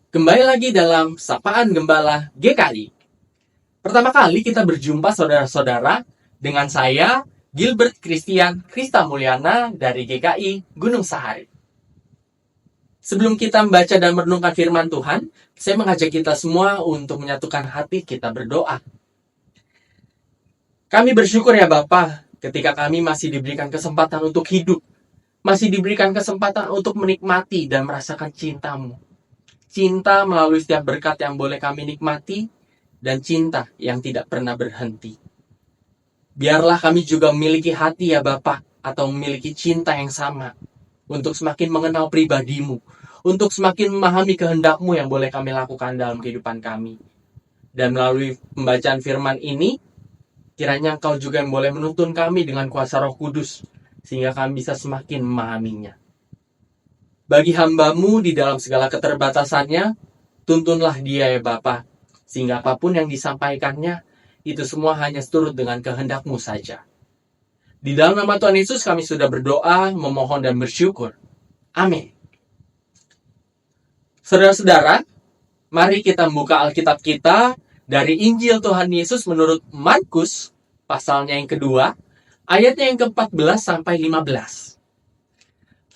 Kembali lagi dalam Sapaan Gembala GKI. Pertama kali kita berjumpa saudara-saudara dengan saya, Gilbert Christian Krista Mulyana dari GKI Gunung Sahari. Sebelum kita membaca dan merenungkan firman Tuhan, saya mengajak kita semua untuk menyatukan hati kita berdoa. Kami bersyukur ya Bapa, ketika kami masih diberikan kesempatan untuk hidup, masih diberikan kesempatan untuk menikmati dan merasakan cinta-Mu. Cinta melalui setiap berkat yang boleh kami nikmati, dan cinta yang tidak pernah berhenti. Biarlah kami juga memiliki hati ya Bapak, atau memiliki cinta yang sama, untuk semakin mengenal pribadi-Mu, untuk semakin memahami kehendak-Mu yang boleh kami lakukan dalam kehidupan kami. Dan melalui pembacaan firman ini, kiranya Engkau juga yang boleh menuntun kami dengan kuasa Roh Kudus, sehingga kami bisa semakin memahaminya. Bagi hamba-Mu di dalam segala keterbatasannya, tuntunlah dia ya Bapa, sehingga apapun yang disampaikannya, itu semua hanya seturut dengan kehendak-Mu saja. Di dalam nama Tuhan Yesus kami sudah berdoa, memohon dan bersyukur. Amin. Saudara-saudara, mari kita membuka Alkitab kita dari Injil Tuhan Yesus menurut Markus, pasalnya yang kedua, ayatnya yang ke-14 sampai 15.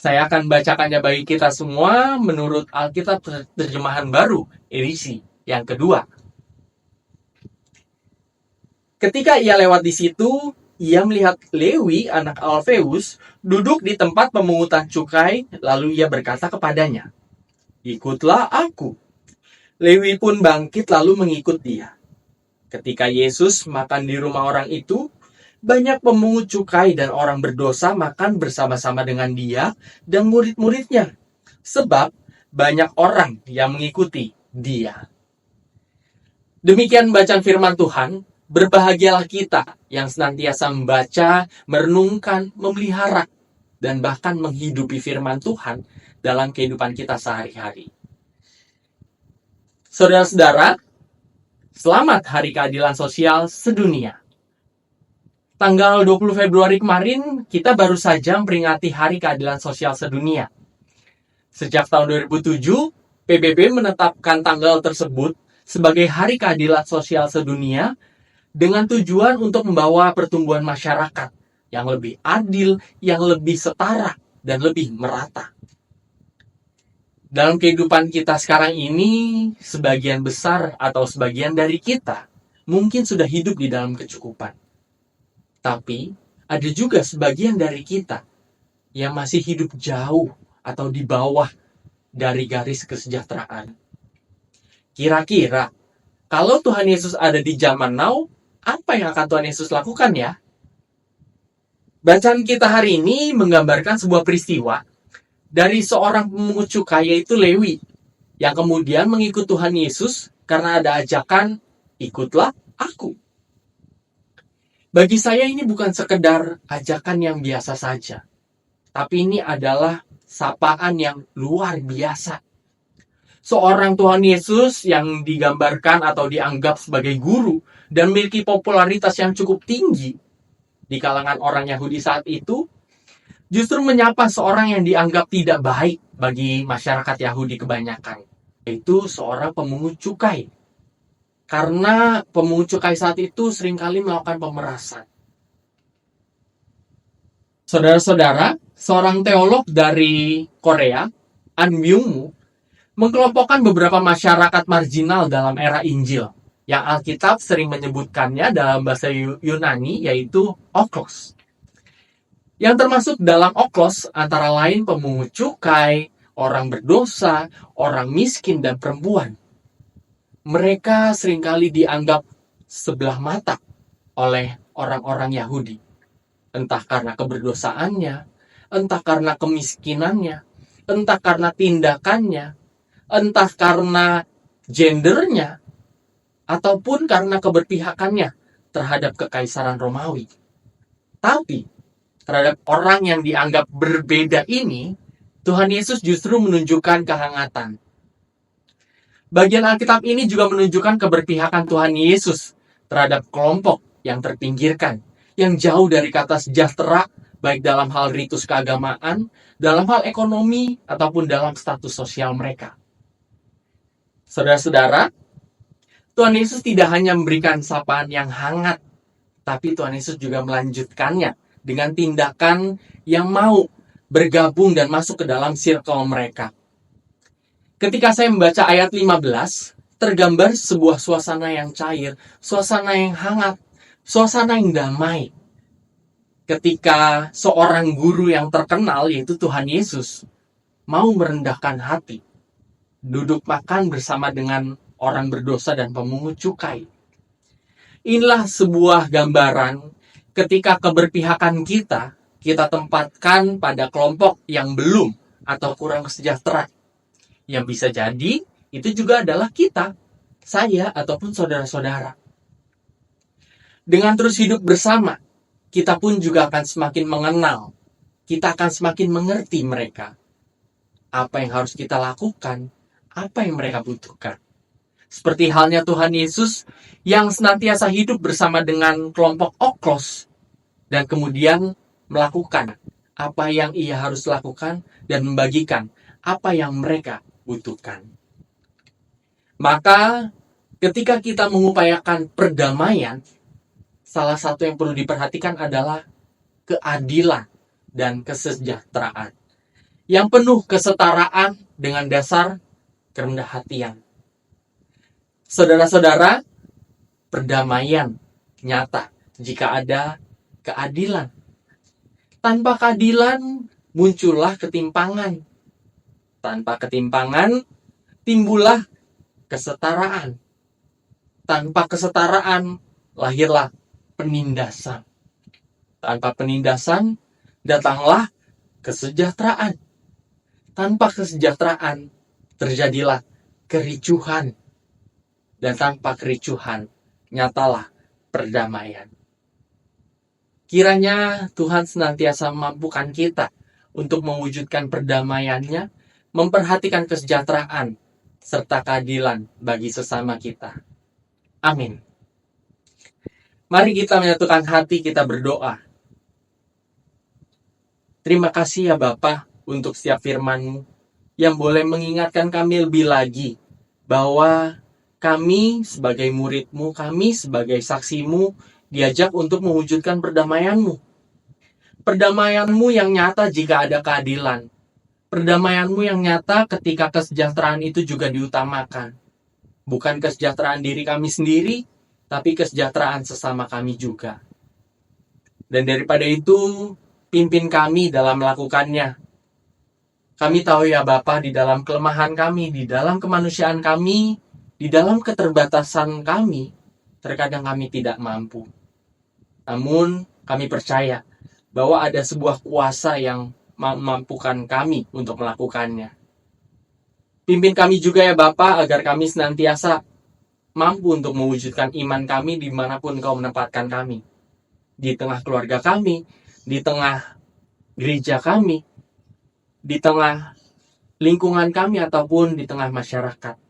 Saya akan bacakannya bagi kita semua menurut Alkitab Terjemahan Baru, edisi yang kedua. Ketika ia lewat di situ, ia melihat Lewi, anak Alfeus, duduk di tempat pemungutan cukai, lalu ia berkata kepadanya, "Ikutlah aku." Lewi pun bangkit lalu mengikut dia. Ketika Yesus makan di rumah orang itu, banyak pemungut cukai dan orang berdosa makan bersama-sama dengan dia dan murid-muridnya, sebab banyak orang yang mengikuti dia. Demikian bacaan firman Tuhan. Berbahagialah kita yang senantiasa membaca, merenungkan, memelihara, dan bahkan menghidupi firman Tuhan dalam kehidupan kita sehari-hari. Saudara-saudara, selamat Hari Keadilan Sosial Sedunia. Tanggal 20 Februari kemarin, kita baru saja memperingati Hari Keadilan Sosial Sedunia. Sejak tahun 2007, PBB menetapkan tanggal tersebut sebagai Hari Keadilan Sosial Sedunia dengan tujuan untuk membawa pertumbuhan masyarakat yang lebih adil, yang lebih setara, dan lebih merata. Dalam kehidupan kita sekarang ini, sebagian besar atau sebagian dari kita mungkin sudah hidup di dalam kecukupan. Tapi ada juga sebagian dari kita yang masih hidup jauh atau di bawah dari garis kesejahteraan. Kira-kira kalau Tuhan Yesus ada di zaman now, apa yang akan Tuhan Yesus lakukan ya? Bacaan kita hari ini menggambarkan sebuah peristiwa dari seorang pemungut cukai yaitu Lewi, yang kemudian mengikut Tuhan Yesus karena ada ajakan, "Ikutlah aku." Bagi saya ini bukan sekedar ajakan yang biasa saja, tapi ini adalah sapaan yang luar biasa. Seorang Tuhan Yesus yang digambarkan atau dianggap sebagai guru dan memiliki popularitas yang cukup tinggi di kalangan orang Yahudi saat itu, justru menyapa seorang yang dianggap tidak baik bagi masyarakat Yahudi kebanyakan, yaitu seorang pemungut cukai. Karena pemungut cukai saat itu seringkali melakukan pemerasan. Saudara-saudara, seorang teolog dari Korea, An Byung-moo, mengkelompokkan beberapa masyarakat marginal dalam era Injil, yang Alkitab sering menyebutkannya dalam bahasa Yunani, yaitu oklos. Yang termasuk dalam oklos antara lain pemungut cukai, orang berdosa, orang miskin, dan perempuan. Mereka seringkali dianggap sebelah mata oleh orang-orang Yahudi. Entah karena keberdosaannya, entah karena kemiskinannya, entah karena tindakannya, entah karena gendernya, ataupun karena keberpihakannya terhadap kekaisaran Romawi. Tapi, terhadap orang yang dianggap berbeda ini, Tuhan Yesus justru menunjukkan kehangatan. Bagian Alkitab ini juga menunjukkan keberpihakan Tuhan Yesus terhadap kelompok yang terpinggirkan, yang jauh dari kata sejahtera, baik dalam hal ritus keagamaan, dalam hal ekonomi, ataupun dalam status sosial mereka. Saudara-saudara, Tuhan Yesus tidak hanya memberikan sapaan yang hangat, tapi Tuhan Yesus juga melanjutkannya dengan tindakan yang mau bergabung dan masuk ke dalam circle mereka. Ketika saya membaca ayat 15, tergambar sebuah suasana yang cair, suasana yang hangat, suasana yang damai. Ketika seorang guru yang terkenal, yaitu Tuhan Yesus, mau merendahkan hati, duduk makan bersama dengan orang berdosa dan pemungut cukai. Inilah sebuah gambaran ketika keberpihakan kita tempatkan pada kelompok yang belum atau kurang sejahtera. Yang bisa jadi, itu juga adalah kita, saya, ataupun saudara-saudara. Dengan terus hidup bersama, kita pun juga akan semakin mengenal. Kita akan semakin mengerti mereka. Apa yang harus kita lakukan, apa yang mereka butuhkan. Seperti halnya Tuhan Yesus yang senantiasa hidup bersama dengan kelompok Oklos dan kemudian melakukan apa yang ia harus lakukan dan membagikan apa yang mereka butuhkan. Maka ketika kita mengupayakan perdamaian, salah satu yang perlu diperhatikan adalah keadilan dan kesejahteraan yang penuh kesetaraan dengan dasar kerendah hatian. Saudara-saudara, perdamaian nyata jika ada keadilan. Tanpa keadilan muncullah ketimpangan. Tanpa ketimpangan timbullah kesetaraan. Tanpa kesetaraan lahirlah penindasan. Tanpa penindasan datanglah kesejahteraan. Tanpa kesejahteraan terjadilah kericuhan. Dan tanpa kericuhan nyatalah perdamaian. Kiranya Tuhan senantiasa memampukan kita untuk mewujudkan perdamaiannya, memperhatikan kesejahteraan serta keadilan bagi sesama kita. Amin. Mari kita menyatukan hati, kita berdoa. Terima kasih ya Bapa untuk setiap firman-Mu yang boleh mengingatkan kami lebih lagi bahwa kami sebagai murid-Mu, kami sebagai saksi-Mu diajak untuk mewujudkan perdamaian-Mu. Perdamaian-Mu yang nyata jika ada keadilan. Perdamaian-Mu yang nyata ketika kesejahteraan itu juga diutamakan. Bukan kesejahteraan diri kami sendiri, tapi kesejahteraan sesama kami juga. Dan daripada itu, pimpin kami dalam melakukannya. Kami tahu ya Bapa, di dalam kelemahan kami, di dalam kemanusiaan kami, di dalam keterbatasan kami, terkadang kami tidak mampu. Namun, kami percaya bahwa ada sebuah kuasa yang memampukan kami untuk melakukannya. Pimpin kami juga ya Bapa, agar kami senantiasa mampu untuk mewujudkan iman kami dimanapun Kau menempatkan kami. Di tengah keluarga kami, di tengah gereja kami, di tengah lingkungan kami, ataupun di tengah masyarakat.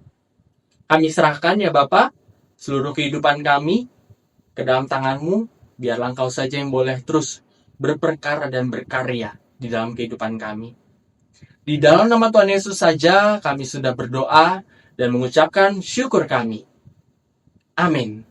Kami serahkan ya Bapa, seluruh kehidupan kami ke dalam tangan-Mu, biarlah Engkau saja yang boleh terus berperkara dan berkarya di dalam kehidupan kami. Di dalam nama Tuhan Yesus saja kami sudah berdoa dan mengucapkan syukur kami. Amin.